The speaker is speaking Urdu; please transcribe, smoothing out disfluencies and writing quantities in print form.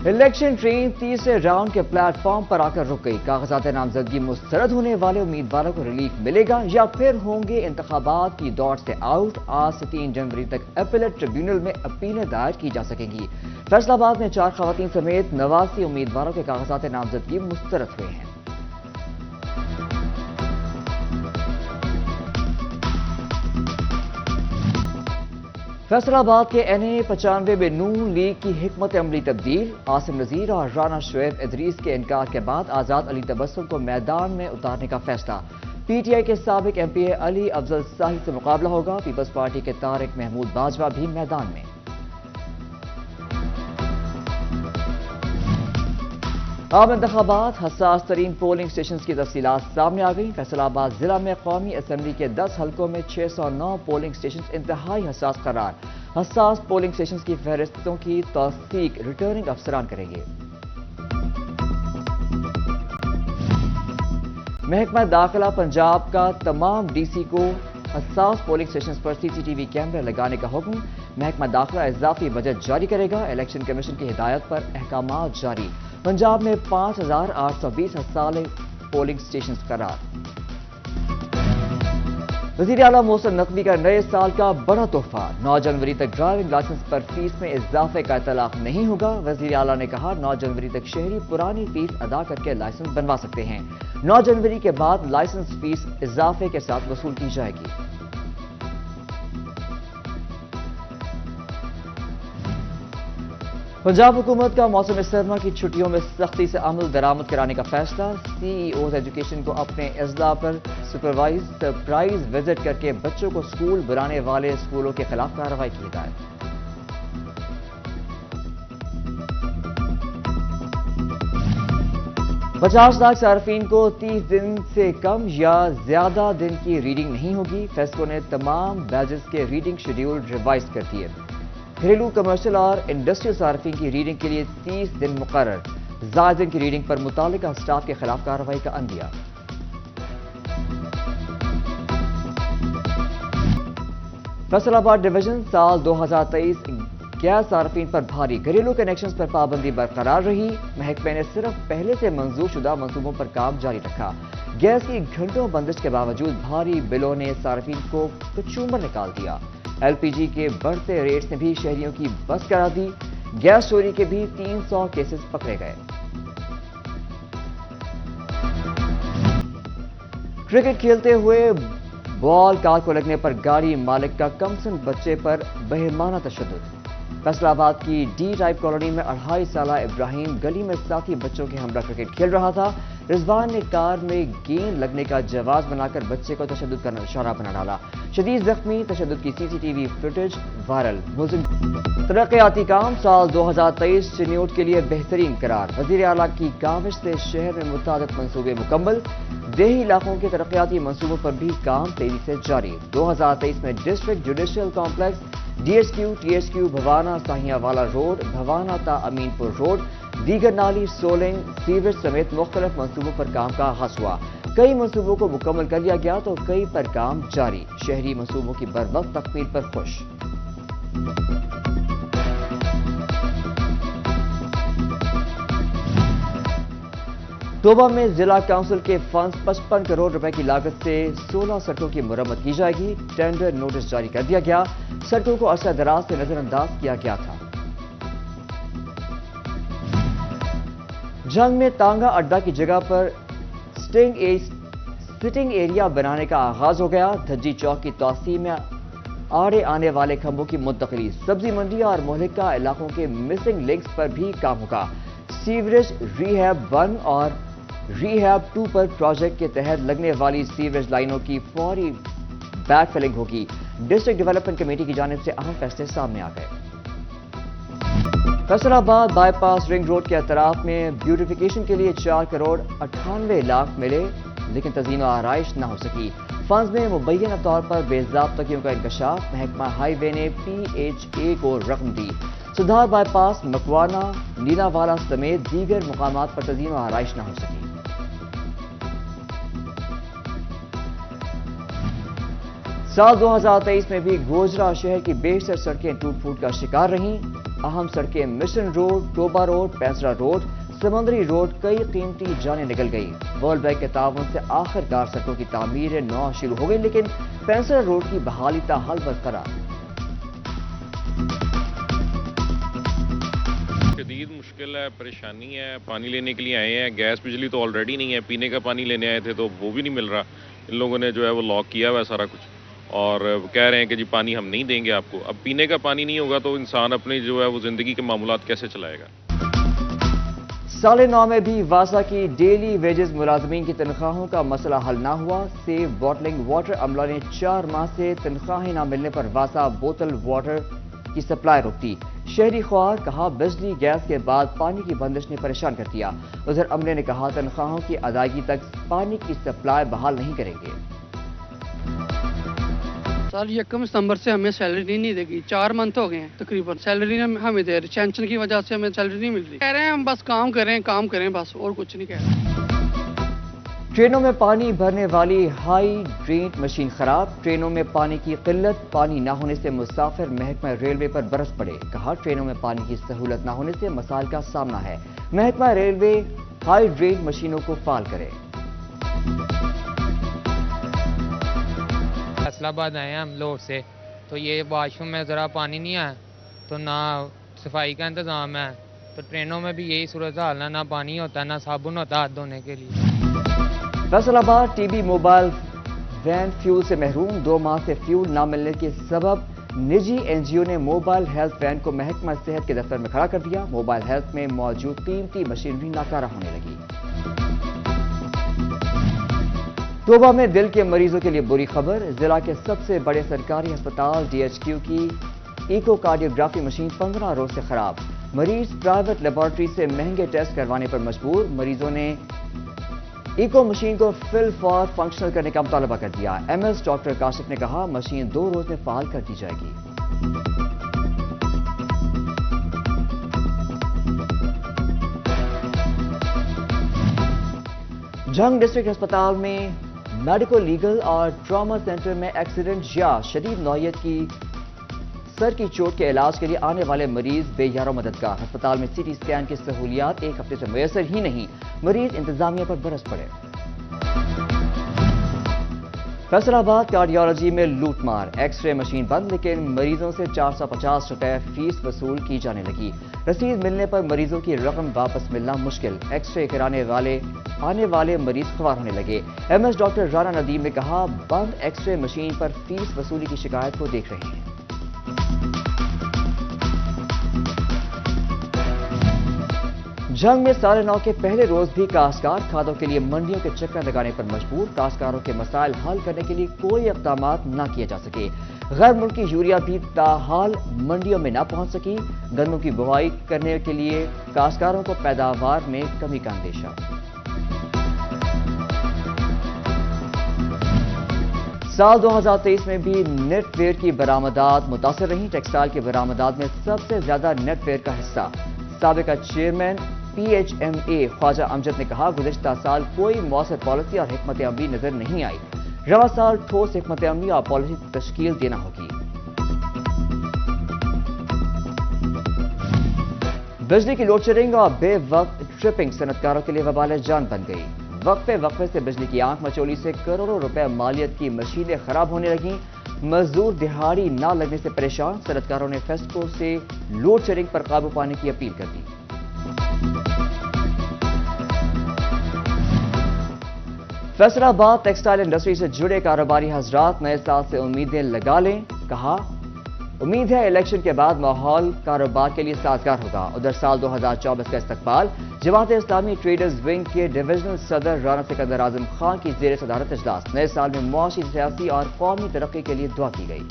الیکشن ٹرین تیسرے راؤنڈ کے پلیٹ فارم پر آ کر رک گئی. کاغذات نامزدگی مسترد ہونے والے امیدواروں کو ریلیف ملے گا یا پھر ہوں گے انتخابات کی دوڑ سے آؤٹ. آج سے 3 جنوری تک اپیلیٹ ٹریبیونل میں اپیلیں دائر کی جا سکیں گی. فیصل آباد میں 4 خواتین سمیت 89 امیدواروں کے کاغذات نامزدگی مسترد ہوئے ہیں. فیصل آباد کے NA95 میں نون لیگ کی حکمت عملی تبدیل. عاصم نذیر اور رانا شعیب ادریس کے انکار کے بعد آزاد علی تبسم کو میدان میں اتارنے کا فیصلہ. PTI کے سابق MP علی افضل صاحب سے مقابلہ ہوگا. پیپلز پارٹی کے طارق محمود باجوہ بھی میدان میں. عام انتخابات حساس ترین پولنگ سٹیشنز کی تفصیلات سامنے آ گئی. فیصل آباد ضلع میں قومی اسمبلی کے 10 حلقوں میں 609 پولنگ سٹیشنز انتہائی حساس قرار. حساس پولنگ سٹیشنز کی فہرستوں کی تصدیق ریٹرننگ افسران کریں گے. محکمہ داخلہ پنجاب کا تمام DC کو حساس پولنگ سٹیشنز پر CCTV کیمرے لگانے کا حکم. محکمہ داخلہ اضافی بجٹ جاری کرے گا. الیکشن کمیشن کی ہدایت پر احکامات جاری. پنجاب میں 5820 حساس پولنگ سٹیشنز قرار. وزیر اعلیٰ محسن نقوی کا نئے سال کا بڑا تحفہ. 9 جنوری تک ڈرائیونگ لائسنس پر فیس میں اضافے کا اطلاق نہیں ہوگا. وزیر اعلیٰ نے کہا 9 جنوری تک شہری پرانی فیس ادا کر کے لائسنس بنوا سکتے ہیں. 9 جنوری کے بعد لائسنس فیس اضافے کے ساتھ وصول کی جائے گی. پنجاب حکومت کا موسم سرما کی چھٹیوں میں سختی سے عمل درآمد کرانے کا فیصلہ. CEOs ایجوکیشن کو اپنے اضلاع پر سرپرائز وزٹ کر کے بچوں کو اسکول بلانے والے اسکولوں کے خلاف کارروائی کی ہدایت. پچاس لاکھ صارفین کو 30 دن سے کم یا زیادہ دن کی ریڈنگ نہیں ہوگی. فیسکو نے تمام بیچز کے ریڈنگ شیڈیول ریوائز کر دیے. گھریلو کمرشل اور انڈسٹریل صارفین کی ریڈنگ کے لیے 30 دن مقرر. زائد دن کی ریڈنگ پر متعلقہ اسٹاف کے خلاف کارروائی کا عندیہ. فیصل آباد ڈویژن سال 2023 گیس صارفین پر بھاری. گھریلو کنیکشنز پر پابندی برقرار رہی. محکمے نے صرف پہلے سے منظور شدہ منصوبوں پر کام جاری رکھا. گیس کی گھنٹوں بندش کے باوجود بھاری بلوں نے صارفین کو کچومر نکال دیا. LPG کے بڑھتے ریٹس نے بھی شہریوں کی بس کرا دی. گیس چوری کے بھی 300 کیسز پکڑے گئے. کرکٹ کھیلتے ہوئے بال کار کو لگنے پر گاڑی مالک کا کمسن بچے پر بہیمانہ تشدد. فیصل آباد کی D ٹائپ کالونی میں 2.5 سالہ ابراہیم گلی میں ساتھی بچوں کے ہمراہ کرکٹ کھیل رہا تھا. رضوان نے کار میں گیند لگنے کا جواز بنا کر بچے کو تشدد کا نشانہ بنا ڈالا. شدید زخمی. تشدد کی CCTV فوٹیج وائرل. ترقیاتی کام سال 2023 چنیوٹ کے لیے بہترین قرار. وزیر اعلیٰ کی کاوش سے شہر میں متعدد منصوبے مکمل. دیہی علاقوں کے ترقیاتی منصوبوں پر بھی کام تیزی سے جاری. 2023 میں district judicial complex DSQ TSQ بھوانا ساہیاں والا روڈ, بھوانا تا امین پور روڈ, دیگر نالی, سولنگ, سیوریج سمیت مختلف منصوبوں پر کام کا آغاز ہوا. کئی منصوبوں کو مکمل کر لیا گیا تو کئی پر کام جاری. شہری منصوبوں کی بروقت تکمیل پر خوش. توبہ میں ضلع کونسل کے فنڈز 55 کروڑ روپے کی لاگت سے 16 سڑکوں کی مرمت کی جائے گی. ٹینڈر نوٹس جاری کر دیا گیا. سڑکوں کو عرصہ دراز سے نظر انداز کیا گیا تھا. جنگ میں تانگا اڈا کی جگہ پر سٹنگ ایریا بنانے کا آغاز ہو گیا. دھجی چوک کی توسیع میں آڑے آنے والے کھمبوں کی منتقلی. سبزی منڈی اور مہلکہ علاقوں کے مسنگ لنکس پر بھی کام ہوگا. سیوریج ریہیب 1 اور ریہیب 2 پر پروجیکٹ کے تحت لگنے والی سیوریج لائنوں کی فوری بیک فلنگ ہوگی. ڈسٹرکٹ ڈیولپمنٹ کمیٹی کی جانب سے اہم فیصلے سامنے آ گئے. فیصل آباد بائی پاس رنگ روڈ کے اطراف میں بیوٹیفیکیشن کے لیے 4 کروڑ 98 لاکھ ملے لیکن تزئین و آرائش نہ ہو سکی. فنڈز میں مبینہ طور پر بے ضابطگیوں کا انکشاف. محکمہ ہائی وے نے PHA کو رقم دی. سدھار بائی پاس, مکوانا, نیلا والا سمیت دیگر مقامات پر تزئین و آرائش نہ ہو سکی. سال 2023 میں بھی گوجرا شہر کی بیشتر سڑکیں ٹوٹ پھوٹ کا شکار رہیں. اہم سڑکیں مشن روڈ، ٹوبا روڈ، پینسرا روڈ، سمندری روڈ کئی قیمتی جانیں نکل گئی۔ ورلڈ بینک کے تعاون سے آخر کار سڑکوں کی تعمیر نو شروع ہو گئی، لیکن پینسرا روڈ کی بحالی تاحال برقرار۔ شدید مشکل ہے، پریشانی ہے، پانی لینے کے لیے آئے ہیں، گیس بجلی تو آلریڈی نہیں ہے، پینے کا پانی لینے آئے تھے تو وہ بھی نہیں مل رہا، ان لوگوں نے جو ہے وہ لاک کیا ہوا ہے سارا کچھ، اور کہہ رہے ہیں کہ جی پانی ہم نہیں دیں گے آپ کو۔ اب پینے کا پانی نہیں ہوگا تو انسان اپنی جو ہے وہ زندگی کے معاملات کیسے چلائے گا؟ سال 9 میں بھی واسا کی ڈیلی ویجز ملازمین کی تنخواہوں کا مسئلہ حل نہ ہوا۔ سیو بوٹلنگ واٹر عملہ نے 4 ماہ سے تنخواہیں نہ ملنے پر واسا بوتل واٹر کی سپلائی روک دی۔ شہری خواہ کہا بجلی گیس کے بعد پانی کی بندش نے پریشان کر دیا۔ ادھر عملے نے کہا تنخواہوں کی ادائیگی تک پانی کی سپلائی بحال نہیں کریں گے۔ سر 1 ستمبر سے ہمیں سیلری نہیں دے گی، 4 منتھ ہو گئے ہیں تقریباً، سیلری ہمیں دے رہی، ٹینشن کی وجہ سے ہمیں سیلری نہیں مل رہی۔ کہہ رہے ہیں ہم بس کام کریں بس، اور کچھ نہیں کہہ رہے۔ ٹرینوں میں پانی بھرنے والی ہائی ڈرینٹ مشین خراب، ٹرینوں میں پانی کی قلت، پانی نہ ہونے سے مسافر محکمہ ریلوے پر برس پڑے۔ کہا ٹرینوں میں پانی کی سہولت نہ ہونے سے مسائل کا سامنا ہے، محکمہ ریلوے ہائی ڈرینٹ مشینوں کو فعال کرے۔ فیصل آباد آئے ہیں ہم لوگ سے، تو یہ واش روم میں ذرا پانی نہیں ہے تو نہ صفائی کا انتظام ہے، تو ٹرینوں میں بھی یہی صورتحال ہے، نہ پانی ہوتا ہے نہ صابن ہوتا ہے ہاتھ دھونے کے لیے۔ فیصل آباد T B mobile van fuel سے محروم، 2 ماہ سے فیول نہ ملنے کے سبب نجی این جی او نے موبائل ہیلتھ وین کو محکمہ صحت کے دفتر میں کھڑا کر دیا۔ موبائل ہیلتھ میں موجود قیمتی مشینری ناکارہ ہونے لگی۔ طوبہ میں دل کے مریضوں کے لیے بری خبر، ضلع کے سب سے بڑے سرکاری ہسپتال ڈی ایچ کیو کی ایکو کارڈیوگرافی مشین 15 روز سے خراب، مریض پرائیویٹ لیبارٹری سے مہنگے ٹیسٹ کروانے پر مجبور، مریضوں نے ایکو مشین کو فل فار فنکشنل کرنے کا مطالبہ کر دیا۔ ایم ایس ڈاکٹر کاشف نے کہا مشین 2 روز میں فعال کر دی جائے گی۔ جھنگ ڈسٹرکٹ ہسپتال میں میڈیکو لیگل اور ٹراما سینٹر میں ایکسیڈنٹ یا شدید نوعیت کی سر کی چوٹ کے علاج کے لیے آنے والے مریض بے یار و مددگار، ہسپتال میں سی ٹی اسکین کی سہولیات 1 ہفتے سے میسر ہی نہیں، مریض انتظامیہ پر برس پڑے۔ فیصل آباد کارڈیالوجی میں لوٹ مار، ایکس رے مشین بند لیکن مریضوں سے 450 روپے فیس وصول کی جانے لگی، رسید ملنے پر مریضوں کی رقم واپس ملنا مشکل، ایکس رے کرانے آنے والے مریض خوار ہونے لگے۔ M S doctor Rana Nadeem نے کہا بند ایکس رے مشین پر فیس وصولی کی شکایت کو دیکھ رہے ہیں۔ جھنگ میں سال 9 کے پہلے روز بھی کاشتکار کھادوں کے لیے منڈیوں کے چکر لگانے پر مجبور، کاشتکاروں کے مسائل حل کرنے کے لیے کوئی اقدامات نہ کیے جا سکے، غیر ملکی یوریا بھی تاحال منڈیوں میں نہ پہنچ سکی، گندم کی بوائی کرنے کے لیے کاشتکاروں کو پیداوار میں کمی کا اندیشہ۔ سال 2023 میں بھی نیٹ ویئر کی برآمدات متاثر رہیں، ٹیکسٹائل کی برآمدات میں سب سے زیادہ نیٹ ویئر کا حصہ، سابقہ چیئرمین پی ایچ ایم اے خواجہ امجد نے کہا گزشتہ سال کوئی مؤثر پالیسی اور حکمت عملی نظر نہیں آئی، رواں سال ٹھوس حکمت عملی اور پالیسی تشکیل دینا ہوگی۔ بجلی کی لوڈ شیڈنگ اور بے وقت ٹرپنگ صنعتکاروں کے لیے وبال جان بن گئی، وقفے سے بجلی کی آنکھ مچولی سے کروڑوں روپے مالیت کی مشینیں خراب ہونے لگیں، مزدور دہاڑی نہ لگنے سے پریشان، صنعتکاروں نے فیسکو سے لوڈ شیڈنگ پر قابو پانے کی اپیل کر دی۔ فیصل آباد ٹیکسٹائل انڈسٹری سے جڑے کاروباری حضرات نئے سال سے امیدیں لگا لیں، کہا امید ہے الیکشن کے بعد ماحول کاروبار کے لیے سازگار ہوگا۔ ادھر سال 2024 کا استقبال، جماعت اسلامی ٹریڈرز ونگ کے ڈویژنل صدر رانا سکندر اعظم خان کی زیر صدارت اجلاس، نئے سال میں معاشی، سیاسی اور قومی ترقی کے لیے دعا کی گئی۔